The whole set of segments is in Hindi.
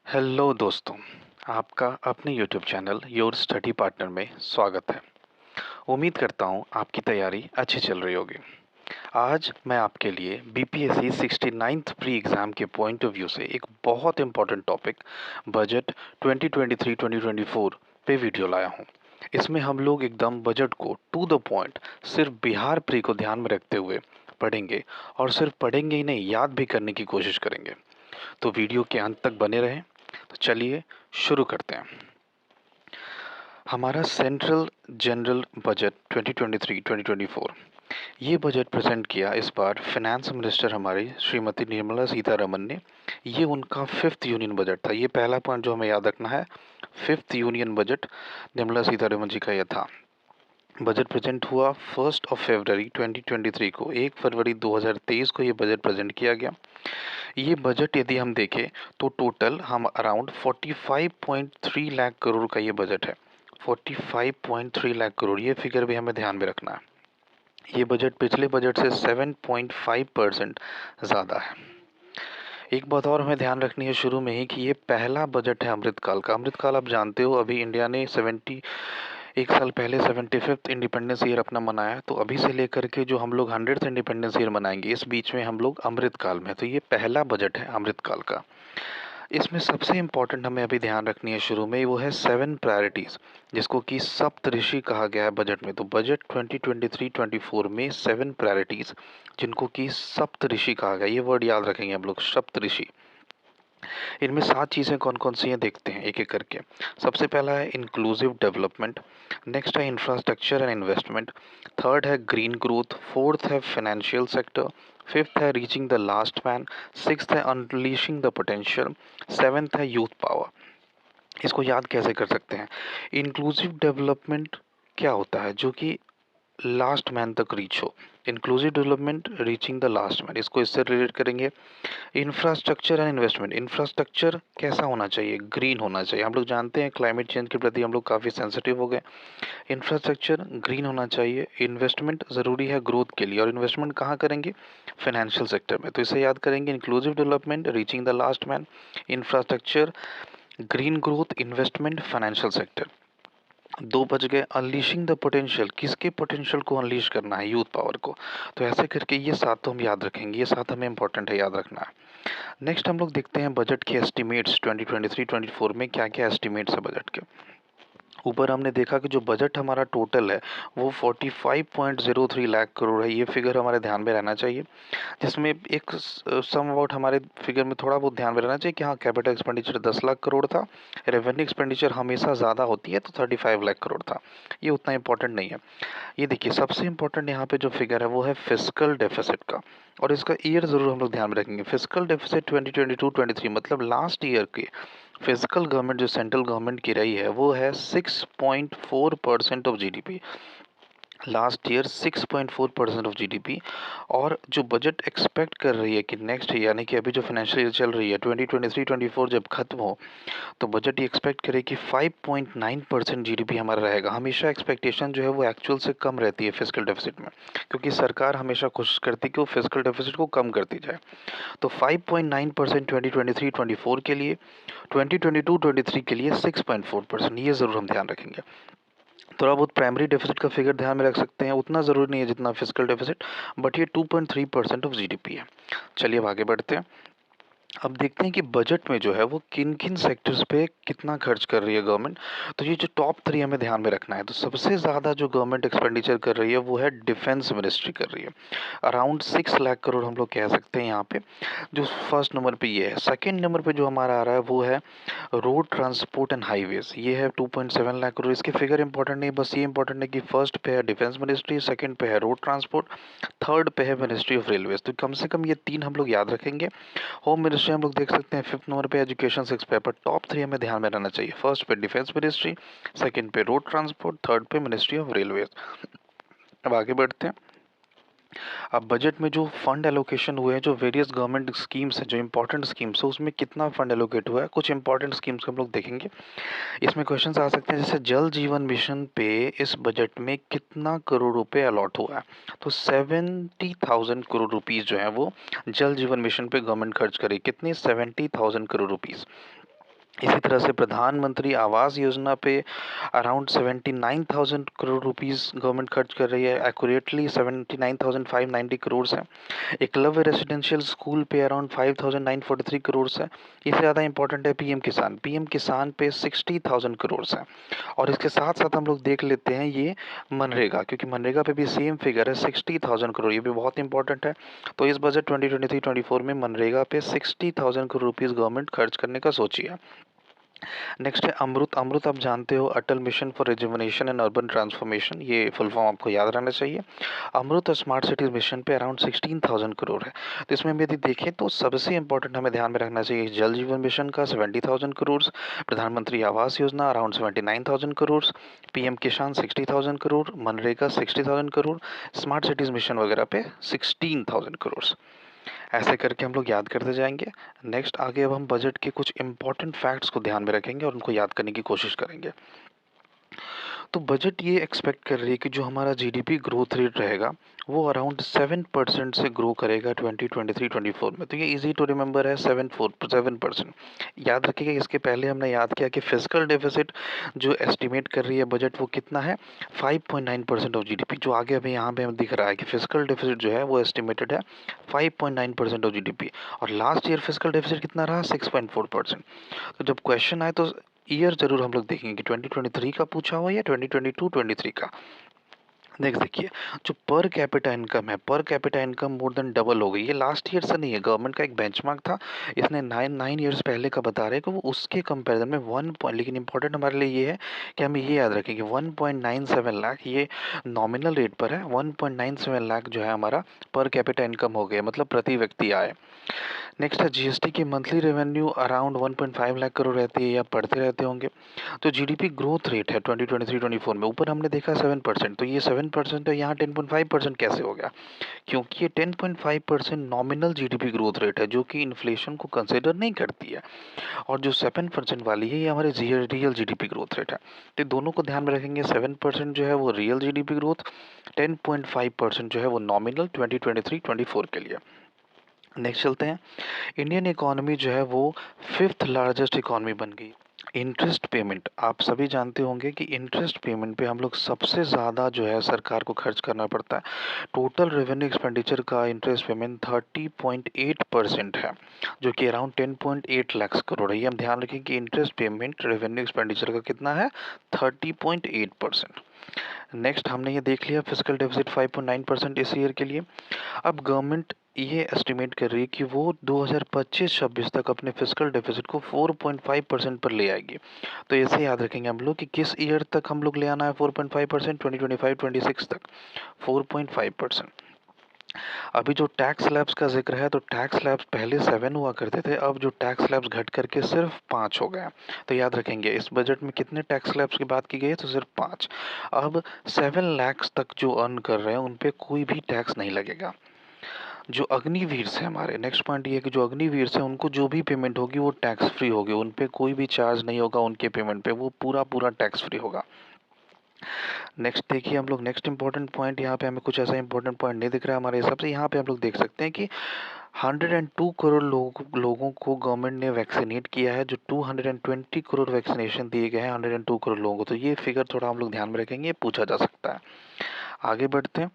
हेलो दोस्तों, आपका अपने YouTube channel your study partner में स्वागत है। उम्मीद करता हूँ आपकी तैयारी अच्छी चल रही होगी। आज मैं आपके लिए बीपीएससी 69th प्री एग्ज़ाम के पॉइंट ऑफ व्यू से एक बहुत इंपॉर्टेंट टॉपिक बजट 2023-2024 पे वीडियो लाया हूँ। इसमें हम लोग एकदम बजट को टू द पॉइंट सिर्फ बिहार प्री को ध्यान में रखते हुए पढ़ेंगे, और सिर्फ पढ़ेंगे ही नहीं, याद भी करने की कोशिश करेंगे। तो वीडियो के अंत तक बने रहें। तो चलिए शुरू करते हैं। हमारा सेंट्रल जनरल बजट 2023-2024, ये बजट प्रेजेंट किया इस बार फाइनेंस मिनिस्टर हमारी श्रीमती निर्मला सीतारमन ने। ये उनका 5th यूनियन बजट था। ये पहला पॉइंट जो हमें याद रखना है, 5th union budget Nirmala Sitharaman ji का यह था। बजट प्रेजेंट हुआ 1 फरवरी 2023 को। 1 फरवरी 2023 को ये बजट प्रेजेंट किया गया। ये बजट यदि हम देखें तो टोटल हम अराउंड 45.3 लाख करोड़ का ये बजट है। 45.3 लाख करोड़, ये फिगर भी हमें ध्यान में रखना है। ये बजट पिछले बजट से 7.5% ज़्यादा है। एक बात और हमें ध्यान रखनी है शुरू में ही कि ये पहला बजट है अमृतकाल का। अमृतकाल आप जानते हो, अभी इंडिया ने 1 साल पहले 75th इंडिपेंडेंस ईयर अपना मनाया। तो अभी से लेकर के जो हम लोग 100th इंडिपेंडेंस ईयर मनाएंगे, इस बीच में हम लोग अमृतकाल में, तो ये पहला बजट है अमृतकाल का। इसमें सबसे इम्पोर्टेंट हमें अभी ध्यान रखनी है शुरू में, वो है 7 प्रायोरिटीज़, जिसको कि सप्तऋषि कहा गया है बजट में। तो बजट 2023-24 में 7 प्रायोरिटीज़, जिनको कि सप्तऋषि कहा गया। ये वर्ड याद रखेंगे हम लोग, सप्तऋषि। इनमें 7 चीज़ें कौन कौन सी हैं देखते हैं एक एक करके। सबसे पहला है इंक्लूसिव डेवलपमेंट, नेक्स्ट है इंफ्रास्ट्रक्चर एंड इन्वेस्टमेंट, थर्ड है ग्रीन ग्रोथ, फोर्थ है फाइनेंशियल सेक्टर, फिफ्थ है reaching the last man, sixth है अनलीशिंग द पोटेंशियल, सेवेंथ है यूथ पावर। इसको याद कैसे कर सकते हैं? इंक्लूसिव डेवलपमेंट क्या होता है? जो कि लास्ट मैन तक रीच हो। Inclusive development, reaching the last man, इसको इससे रिलेट करेंगे। इंफ्रास्ट्रक्चर एंड इन्वेस्टमेंट, इंफ्रास्ट्रक्चर कैसा होना चाहिए? ग्रीन होना चाहिए। हम लोग जानते हैं क्लाइमेट चेंज के प्रति हम लोग काफ़ी सेंसिटिव हो गए। इंफ्रास्ट्रक्चर ग्रीन होना चाहिए। इन्वेस्टमेंट ज़रूरी है ग्रोथ के लिए, और इन्वेस्टमेंट कहाँ करेंगे? फाइनेंशियल सेक्टर में। तो इसे याद करेंगे, inclusive development, reaching the last man, infrastructure, green growth, investment, financial sector. 2 बज गए। अनलीशिंग द पोटेंशियल, किसके पोटेंशियल को अनलीश करना है? यूथ पावर को। तो ऐसे करके ये 7 तो हम याद रखेंगे, ये 7 हमें इंपॉर्टेंट है याद रखना है। नेक्स्ट हम लोग देखते हैं बजट के एस्टिमेट्स 2023-24 में क्या क्या एस्टिमेट्स है बजट के। ऊपर हमने देखा कि जो बजट हमारा टोटल है वो 45.03 लाख करोड़ है। ये फिगर हमारे ध्यान में रहना चाहिए, जिसमें एक सम अबाउट हमारे फिगर में थोड़ा बहुत ध्यान में रहना चाहिए कि हाँ, कैपिटल एक्सपेंडिचर 10 लाख करोड़ था। रेवेन्यू एक्सपेंडिचर हमेशा ज़्यादा होती है, तो 35 लाख करोड़ था। ये उतना इंपॉर्टेंट नहीं है। ये देखिए, सबसे इंपॉर्टेंट यहाँ पे जो फिगर है वो है फिस्कल डेफिसिट का, और इसका ईयर ज़रूर हम लोग ध्यान में रखेंगे। फिस्कल डेफिसिट 2022-23, मतलब लास्ट ईयर के फिजिकल गवर्नमेंट जो सेंट्रल गवर्नमेंट की रही है वो है 6.4% of GDP. Last year 6.4% of GDP. और जो बजट एक्सपेक्ट कर रही है कि नेक्स्ट, यानी कि अभी जो फाइनेंशियल ईयर चल रही है 2023-24 जब खत्म हो, तो बजट ये एक्सपेक्ट करे कि 5.9% जीडीपी हमारा रहेगा। हमेशा एक्सपेक्टेशन जो है वो एक्चुअल से कम रहती है फिजिकल डेफिसिट में, क्योंकि सरकार हमेशा कोशिश करती है कि वो फिजिकल डेफिसिट को कम करती जाए। तो 5.9% 2023-24 के लिए, 2022-23 के लिए 6.4%, ये ज़रूर हम ध्यान रखेंगे। थोड़ा बहुत प्राइमरी डेफिसिट का फिगर ध्यान में रख सकते हैं, उतना ज़रूरी नहीं है जितना फिजिकल डेफिसिट, बट ये 2.3% ऑफ जीडीपी है। चलिए अब आगे बढ़ते हैं। अब देखते हैं कि बजट में जो है वो किन किन सेक्टर्स पे कितना खर्च कर रही है गवर्नमेंट। तो ये जो टॉप 3 हमें ध्यान में रखना है। तो सबसे ज़्यादा जो गवर्नमेंट एक्सपेंडिचर कर रही है वो है डिफेंस मिनिस्ट्री कर रही है। अराउंड 6 लाख करोड़ हम लोग कह सकते हैं यहाँ पे। जो फर्स्ट नंबर पे ये है। सेकेंड नंबर पे जो हमारा आ रहा है वो है रोड ट्रांसपोर्ट एंड हाईवेज, ये है 2.7 लाख करोड़। इसके फिगर इंपॉर्टेंट नहीं, बस ये इंपॉर्टेंट है कि फर्स्ट पे है डिफेंस मिनिस्ट्री, सेकंड पे है रोड ट्रांसपोर्ट, थर्ड पे है मिनिस्ट्री ऑफ रेलवेज। तो कम से कम ये 3 हम लोग याद रखेंगे। होम मिनिस्ट्री हम लोग देख सकते हैं 5th नंबर पे, एजुकेशन 6 पे, पर टॉप 3 हमें ध्यान में रहना चाहिए। फर्स्ट पे डिफेंस मिनिस्ट्री, सेकंड पे रोड ट्रांसपोर्ट, थर्ड पे मिनिस्ट्री ऑफ रेलवेज। अब आगे बढ़ते हैं। अब बजट में जो फंड एलोकेशन हुए हैं, जो वेरियस गवर्नमेंट स्कीम्स हैं, जो इंपॉर्टेंट स्कीम्स है, उसमें कितना फंड एलोकेट हुआ है, कुछ इंपॉर्टेंट स्कीम्स को हम लोग देखेंगे। इसमें क्वेश्चन आ सकते हैं, जैसे जल जीवन मिशन पे इस बजट में कितना करोड़ रुपए अलॉट हुआ है। तो 70,000 करोड़ रुपीज़ जो है वो जल जीवन मिशन पे गवर्नमेंट खर्च करी। कितनी? 70,000 करोड़ रुपीज़। इसी तरह से प्रधानमंत्री आवास योजना पे अराउंड 79,000 करोड़ रुपीस गवर्नमेंट खर्च कर रही है। एक्यूरेटली 79,590 करोड़ है। एकलव्य रेसिडेंशियल स्कूल पे अराउंड 5,943 करोड़ है। इससे ज़्यादा इंपॉर्टेंट है पीएम किसान पे 60,000 करोड़ है। और इसके साथ साथ हम लोग देख लेते हैं ये मनरेगा, क्योंकि मनरेगा पे भी सेम फिगर है 60,000 करोड़, ये भी बहुत इंपॉर्टेंट है। तो इस बजट 2023-24 में मनरेगा पे 60,000 करोड़ रुपीज़ गवर्नमेंट खर्च करने का सोची है। नेक्स्ट है अमृत। अमृत आप जानते हो, Atal mission for rejuvenation and urban transformation, ये फुल फॉर्म आपको याद रहना चाहिए। अमृत और स्मार्ट सिटीज मिशन पे अराउंड 16,000 करोड़ है। तो इसमें हम यदि देखें तो सबसे इंपॉर्टेंट हमें ध्यान में रखना चाहिए जल जीवन मिशन का 70,000 करोड़, प्रधानमंत्री आवास योजना अराउंड 79,000 करोड़, पीएम किसान 60,000 crore, MNREGA 60,000 crore, smart cities mission वगैरह पे 16,000 करोड़। ऐसे करके हम लोग याद करते जाएंगे। नेक्स्ट आगे अब हम बजट के कुछ इंपॉर्टेंट फैक्ट्स को ध्यान में रखेंगे और उनको याद करने की कोशिश करेंगे। तो बजट ये एक्सपेक्ट कर रही है कि जो हमारा जीडीपी ग्रोथ रेट रहेगा वो अराउंड 7% से ग्रो करेगा 2023-24 में। तो ये इजी टू रिमेंबर है, 7%। याद रखिएगा, इसके पहले हमने याद किया कि फिजिकल डेफिसिट जो एस्टिमेट कर रही है बजट वो कितना है, 5.9% ऑफ जीडीपी। जो आगे अभी यहाँ पे हमें दिख रहा है कि फिजिकल डेफिसिट जो है वो एस्टिमेटेड है 5.9% ऑफ जीडीपी। और लास्ट ईयर फिजिकल डेफिसिट कितना रहा, 6.4%। तो जब क्वेश्चन आए तो ईयर जरूर हम लोग देखेंगे कि 2023 का पूछा हुआ या 2022-23 का। देखिए, जो पर कैपिटा इनकम है, per capita income more than double हो गई। ये लास्ट ईयर से नहीं है, गवर्नमेंट का एक बेंचमार्क था, इसने 9 ईयर्स पहले का बता रहे हैं कि वो उसके कंपैरिजन में 1 पॉइंट, लेकिन इंपॉर्टेंट हमारे लिए ये है कि हमें ये याद रखें कि 1.97 लाख ये नॉमिनल रेट पर है। 1.97 लाख जो है हमारा पर कैपिटा इनकम हो गया, मतलब प्रति व्यक्ति आय। नेक्स्ट है जीएसटी की monthly revenue around 1.5 lakh crore रहती है, या पढ़ते रहते होंगे। तो जीडीपी ग्रोथ रेट है 2023-24 में, ऊपर हमने देखा 7%, तो ये 7% है, यहाँ 10.5% कैसे हो गया, क्योंकि ये 10.5% नॉमिनल जीडीपी ग्रोथ रेट है जो कि इन्फ्लेशन को कंसिडर नहीं करती है। और जो 7% वाली है ये हमारे रियल जीडीपी ग्रोथ रेट है। तो दोनों को ध्यान में रखेंगे, 7% जो है वो रियल जीडीपी ग्रोथ, 10.5% जो है वो नॉमिनल 2023-24 के लिए। नेक्स्ट चलते हैं, इंडियन इकोनॉमी जो है वो 5th लार्जेस्ट इकोनॉमी बन गई। इंटरेस्ट पेमेंट, आप सभी जानते होंगे कि इंटरेस्ट पेमेंट पे हम लोग सबसे ज़्यादा जो है सरकार को खर्च करना पड़ता है। टोटल रेवेन्यू एक्सपेंडिचर का इंटरेस्ट पेमेंट 30.8% है, जो कि अराउंड 10.8 लाख करोड़ है। ये हम ध्यान रखें कि इंटरेस्ट पेमेंट रेवेन्यू एक्सपेंडिचर का कितना है, 30.8%। नेक्स्ट हमने ये देख लिया फिजिकल डेफिसिट 5.9% इस ईयर के लिए। अब गवर्नमेंट ये एस्टिमेट कर रही है कि वो 2025-26 तक अपने फिजिकल डेफिसिट को 4.5% पर ले आएगी। तो ऐसे याद रखेंगे हम लोग कि किस ईयर तक हम लोग ले आना है 4.5%, 2025-26 तक 4.5%। अभी जो टैक्स स्लैब्स का जिक्र है, तो टैक्स स्लैब्स पहले 7 हुआ करते थे, अब जो टैक्स स्लैब्स घट करके सिर्फ 5 हो गए। तो याद रखेंगे इस बजट में कितने टैक्स स्लैब्स की बात की गई है, तो सिर्फ 5। अब 7 लाख तक जो अर्न कर रहे हैं उन पे कोई भी टैक्स नहीं लगेगा। जो अग्निवीर है हमारे, नेक्स्ट पॉइंट ये है कि जो अग्निवीर है उनको जो भी पेमेंट होगी वो टैक्स फ्री होगी, उन पे कोई भी चार्ज नहीं होगा, उनके पेमेंट पे वो पूरा टैक्स फ्री होगा। नेक्स्ट देखिए हम लोग, नेक्स्ट इंपॉर्टेंट पॉइंट, यहाँ पे हमें कुछ ऐसा इंपॉर्टेंट पॉइंट नहीं दिख रहा है हमारे हिसाब से। यहाँ पे हम लोग देख सकते हैं कि 102 करोड़ लोगों को गवर्नमेंट ने वैक्सीनेट किया है, जो 220 करोड़ वैक्सीनेशन दिए गए हैं 102 करोड़ लोगों को। तो ये फिगर थोड़ा हम लोग ध्यान में रखेंगे, पूछा जा सकता है। आगे बढ़ते हैं,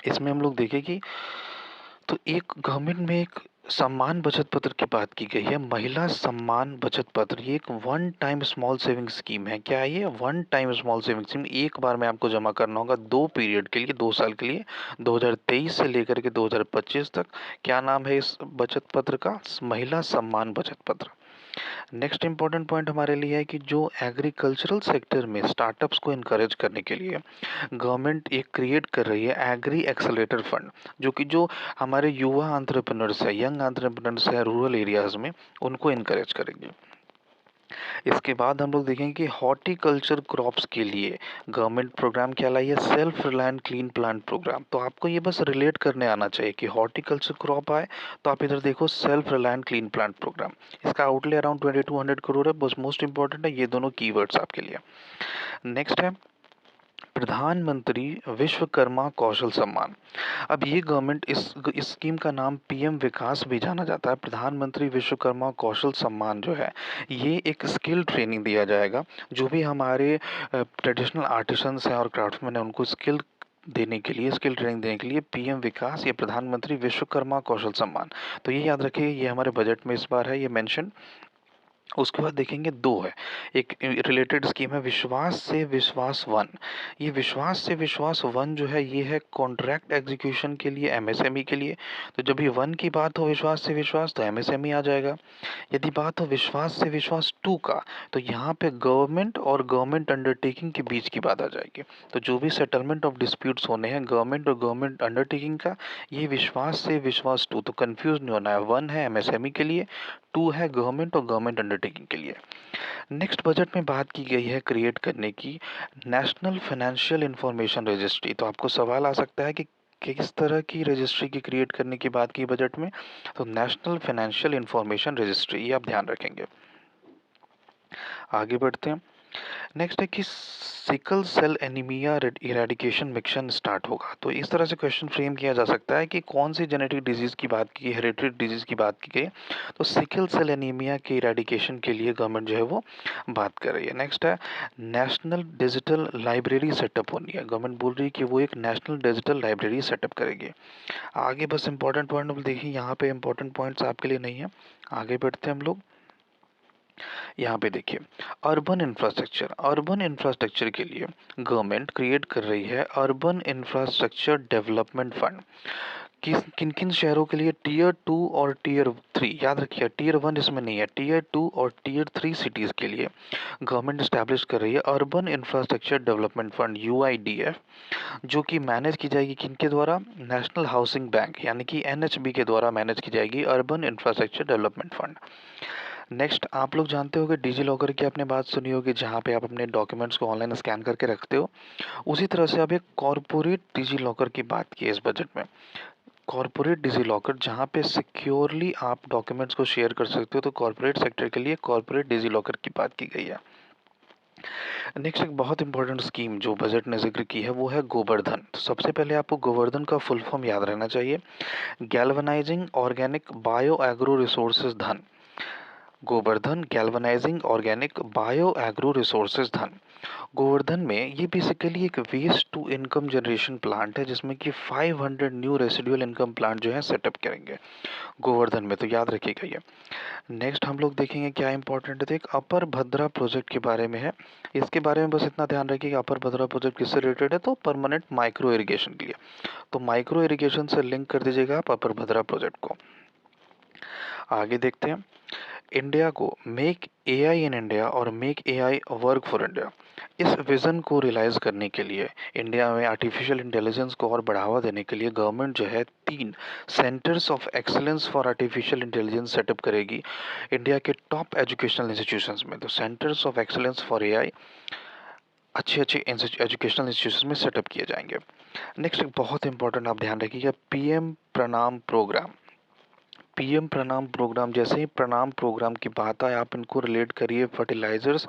इसमें हम लोग देखें कि तो एक गवर्नमेंट में एक सम्मान बचत पत्र की बात की गई है, महिला सम्मान बचत पत्र। ये एक one time small saving scheme है। क्या है ये, one time small saving scheme. एक बार में आपको जमा करना होगा 2 पीरियड के लिए, 2 साल के लिए, 2023 से लेकर के 2025 तक। क्या नाम है इस बचत पत्र का, महिला सम्मान बचत पत्र। नेक्स्ट इंपॉर्टेंट पॉइंट हमारे लिए है कि जो एग्रीकल्चरल सेक्टर में स्टार्टअप्स को इनकरेज करने के लिए गवर्नमेंट एक क्रिएट कर रही है एग्री एक्सेलेरेटर फंड, जो कि जो हमारे युवा एंटरप्रेन्योर्स है, यंग एंटरप्रेन्योर्स है रूरल एरियाज में, उनको इनकरेज करेंगे। इसके बाद हम लोग देखेंगे कि हॉर्टिकल्चर क्रॉप्स के लिए गवर्नमेंट प्रोग्राम क्या लाई है, self reliant clean plant programme. तो आपको ये बस रिलेट करने आना चाहिए कि हॉर्टिकल्चर क्रॉप आए तो आप इधर देखो self reliant clean plant programme. इसका आउटले अराउंड 2200 करोड़ है। बस मोस्ट इंपॉर्टेंट है ये दोनों कीवर्ड्स आपके लिए। नेक्स्ट है प्रधानमंत्री विश्वकर्मा कौशल सम्मान। अब ये गवर्नमेंट इस स्कीम का नाम पीएम विकास भी जाना जाता है। प्रधानमंत्री विश्वकर्मा कौशल सम्मान जो है, ये एक स्किल ट्रेनिंग दिया जाएगा। जो भी हमारे ट्रेडिशनल आर्टिसंस हैं और क्राफ्ट्समैन हैं, उनको स्किल ट्रेनिंग देने के लिए पीएम विकास या प्रधानमंत्री विश्वकर्मा कौशल सम्मान। तो ये याद रखिए, ये हमारे बजट में इस बार है ये मेंशन। उसके बाद देखेंगे दो है, एक रिलेटेड स्कीम है विश्वास से विश्वास वन। ये विश्वास से विश्वास वन जो है, ये है कॉन्ट्रैक्ट एग्जीक्यूशन के लिए, एमएसएमई के लिए। तो जब भी वन की बात हो विश्वास से विश्वास, तो एमएसएमई आ जाएगा। यदि बात हो विश्वास से विश्वास टू का, तो यहाँ पे गवर्नमेंट और गवर्नमेंट अंडरटेकिंग के बीच की बात आ जाएगी। तो जो भी सेटलमेंट ऑफ डिस्प्यूट्स होने हैं गवर्नमेंट और गवर्नमेंट अंडरटेकिंग का, ये विश्वास से विश्वास टू। तो कंफ्यूज नहीं होना है, वन है एमएसएमई के लिए, टू है गवर्नमेंट और गवर्नमेंट अंडरटेकिंग के लिए। नेक्स्ट बजट में बात की गई है क्रिएट करने की नेशनल फाइनेंशियल इंफॉर्मेशन रजिस्ट्री। तो आपको सवाल आ सकता है कि किस तरह की रजिस्ट्री की क्रिएट करने की बात की बजट में। तो नेशनल फाइनेंशियल इंफॉर्मेशन रजिस्ट्री, ये आप ध्यान रखेंगे। आगे बढ़ते हैं। नेक्स्ट है कि sickle cell anaemia eradication mission start होगा। तो इस तरह से क्वेश्चन फ्रेम किया जा सकता है कि कौन सी जेनेटिक डिजीज़ की बात की, हेरिडिटरी डिजीज़ की बात की गई। तो सिकल सेल एनीमिया के इरेडिकेशन के लिए गवर्नमेंट जो है वो बात कर रही है। नेक्स्ट है नेशनल डिजिटल लाइब्रेरी सेटअप होनी है। गवर्नमेंट बोल रही है कि वो एक नेशनल डिजिटल लाइब्रेरी सेटअप करेगी। आगे बस इंपॉर्टेंट पॉइंट देखिए, यहाँ पे इंपॉर्टेंट पॉइंट्स आपके लिए नहीं है। आगे बढ़ते हैं हम लोग। यहाँ पे देखिए, अर्बन इंफ्रास्ट्रक्चर के लिए गवर्नमेंट क्रिएट कर रही है अर्बन इंफ्रास्ट्रक्चर डेवलपमेंट फंड। किन किन शहरों के लिए, टीयर 2 और टीयर 3। याद रखिए, टीयर 1 इसमें नहीं है, टीयर 2 और टीयर 3 सिटीज़ के लिए गवर्नमेंट इस्टेब्लिश कर रही है अर्बन इंफ्रास्ट्रक्चर डेवलपमेंट फंड यूआईडीएफ, जो कि मैनेज की जाएगी किनके द्वारा, नेशनल हाउसिंग बैंक यानी कि एनएचबी के द्वारा मैनेज की जाएगी urban infrastructure development fund. Next, आप लोग जानते हो कि डिजी लॉकर की आपने बात सुनी होगी, जहाँ पे आप अपने डॉक्यूमेंट्स को ऑनलाइन स्कैन करके रखते हो। उसी तरह से अब एक कॉरपोरेट डिजी लॉकर की बात की है इस बजट में। कॉरपोरेट डिजी लॉकर, जहाँ पे सिक्योरली आप डॉक्यूमेंट्स को शेयर कर सकते हो। तो कॉरपोरेट सेक्टर के लिए कॉरपोरेट डिजी लॉकर की बात की गई है। नेक्स्ट, एक बहुत इंपॉर्टेंट स्कीम जो बजट ने जिक्र की है वो है गोवर्धन। तो सबसे पहले आपको गोवर्धन का फुल फॉर्म याद रहना चाहिए, galvanising organic bio agro resources धन। Gobardhan galvanising organic bio agro resources धन। गोवर्धन में ये बेसिकली एक waste to income generation plant है, जिसमें कि 500 न्यू रेसिडुअल इनकम प्लांट जो है सेटअप करेंगे गोवर्धन में। तो याद रखिएगा ये। नेक्स्ट हम लोग देखेंगे क्या इंपॉर्टेंट है, तो एक अपर भद्रा प्रोजेक्ट के बारे में है। इसके बारे में बस इतना ध्यान रखिए कि अपर भद्रा प्रोजेक्ट किससे रिलेटेड है, तो परमानेंट माइक्रो इरिगेशन के लिए। तो माइक्रो इरिगेशन से लिंक कर दीजिएगा आप अपर भद्रा प्रोजेक्ट को। आगे देखते हैं, इंडिया को मेक एआई इन इंडिया और make AI work for India, इस विज़न को रियलाइज़ करने के लिए इंडिया में आर्टिफिशियल इंटेलिजेंस को और बढ़ावा देने के लिए गवर्नमेंट जो है 3 centres of excellence for artificial intelligence setup करेगी इंडिया के टॉप एजुकेशनल इंस्टीट्यूशंस में। तो centres of excellence for AI अच्छे अच्छे एजुकेशनल इंस्टीट्यूशन में सेटअप किए जाएंगे। नेक्स्ट, एक बहुत इंपॉर्टेंट आप ध्यान रखिएगा, पीएम प्रणाम प्रोग्राम। पीएम प्रणाम प्रोग्राम, जैसे ही प्रणाम प्रोग्राम की बात आए आप इनको रिलेट करिए फर्टिलाइजर्स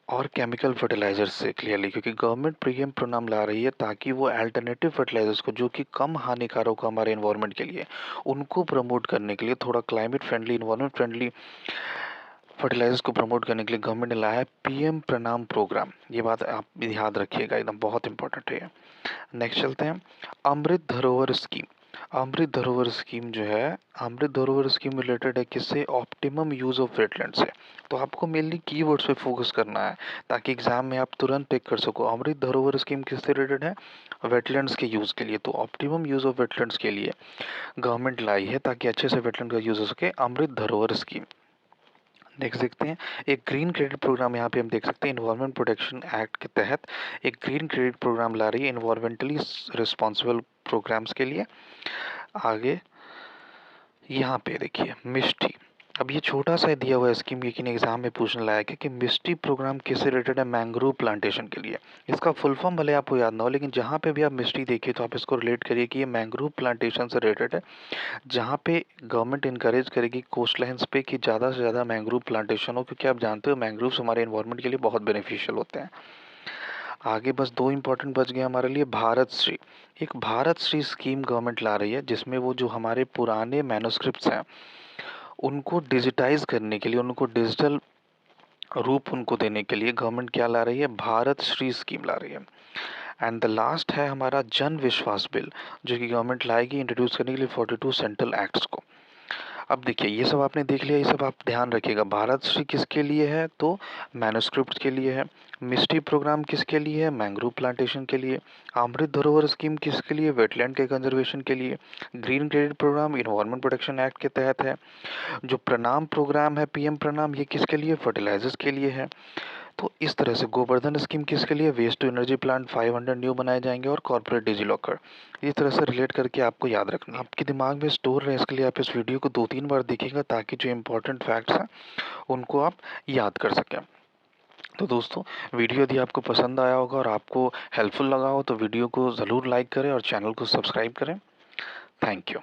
और केमिकल फर्टिलाइजर्स से क्लियरली, क्योंकि गवर्नमेंट पीएम प्रणाम ला रही है ताकि वो अल्टरनेटिव फर्टिलाइजर्स को, जो कि कम हानिकारक हो हमारे इन्वायरमेंट के लिए, उनको प्रमोट करने के लिए, थोड़ा climate friendly environment friendly fertilisers को प्रमोट करने के लिए गवर्नमेंट ने लाया है पीएम प्रणाम प्रोग्राम। ये बात आप याद रखिएगा, एकदम बहुत इंपॉर्टेंट है। नेक्स्ट चलते हैं, अमृत धरोहर स्कीम। अमृत धरोहर स्कीम जो है, अमृत धरोहर स्कीम रिलेटेड है किससे, ऑप्टिमम यूज ऑफ वेटलैंड से। तो आपको मेनली कीवर्ड्स पे फोकस करना है ताकि एग्जाम में आप तुरंत पिक कर सको। अमृत धरोहर स्कीम किससे रिलेटेड है, वेटलैंड्स के यूज़ के लिए। तो ऑप्टिमम यूज ऑफ वेटलैंड्स के लिए गवर्नमेंट लाई है ताकि अच्छे से वेटलैंड का यूज हो सके, अमृत धरोहर स्कीम। नेक्स्ट देखते हैं, एक ग्रीन क्रेडिट प्रोग्राम, यहाँ पे हम देख सकते हैं इन्वायरमेंट प्रोटेक्शन एक्ट के तहत एक ग्रीन क्रेडिट प्रोग्राम ला रही है इन्वायरमेंटली रिस्पॉन्सिबल प्रोग्राम्स के लिए। आगे यहाँ पे देखिए मिष्टी। अब ये छोटा सा दिया हुआ है स्कीम, लेकिन एग्जाम में पूछने लायक है कि मिष्टी प्रोग्राम किससे रिलेटेड है, मैंग्रोव प्लांटेशन के लिए। इसका फुल फॉर्म भले आपको याद ना हो, लेकिन जहाँ पे भी आप मिष्टी देखिए तो आप इसको रिलेट करिए कि ये मैंग्रोव प्लांटेशन से रिलेटेड है, जहाँ पे गवर्नमेंट इंकरेज करेगी कोस्ट लाइन्स पे कि ज़्यादा से ज़्यादा मैंग्रोव प्लांटेशन हो, क्योंकि आप जानते हो मैंग्रोव्स हमारे इन्वायरमेंट के लिए बहुत बेनिफिशियल होते हैं। आगे बस 2 इम्पोर्टेंट बच गए हमारे लिए, भारत श्री। एक भारत श्री स्कीम गवर्नमेंट ला रही है, जिसमें वो जो हमारे पुराने मैन्युस्क्रिप्ट्स हैं, उनको डिजिटाइज़ करने के लिए, उनको डिजिटल रूप उनको देने के लिए गवर्नमेंट क्या ला रही है, भारत श्री स्कीम ला रही है। एंड द लास्ट है हमारा जन विश्वास बिल, जो कि गवर्नमेंट लाएगी इंट्रोड्यूस करने के लिए 42 सेंट्रल एक्ट्स को। अब देखिए, ये सब आपने देख लिया, ये सब आप ध्यान रखिएगा। भारत श्री किसके लिए है, तो मैन्युस्क्रिप्ट के लिए है। मिस्ट्री प्रोग्राम किसके लिए है, मैंग्रोव प्लांटेशन के लिए। अमृत धरोहर स्कीम किसके लिए, वेटलैंड के कंजर्वेशन के लिए। Green credit programme environment protection act के तहत है। जो प्रणाम प्रोग्राम है, पीएम प्रणाम, ये किसके लिए, फर्टिलाइजर्स के लिए है। तो इस तरह से गोवर्धन स्कीम किसके लिए, waste to energy plant 500 new बनाए जाएंगे, और कॉर्पोरेट डिजी लॉकर। इस तरह से रिलेट करके आपको याद रखना, आपके दिमाग में स्टोर रहे, इसके लिए आप इस वीडियो को 2-3 बार देखिएगा, ताकि जो इंपॉर्टेंट फैक्ट्स हैं उनको आप याद कर सकें। तो दोस्तों, वीडियो यदि आपको पसंद आया होगा और आपको हेल्पफुल लगा हो, तो वीडियो को ज़रूर लाइक करें और चैनल को सब्सक्राइब करें। Thank you.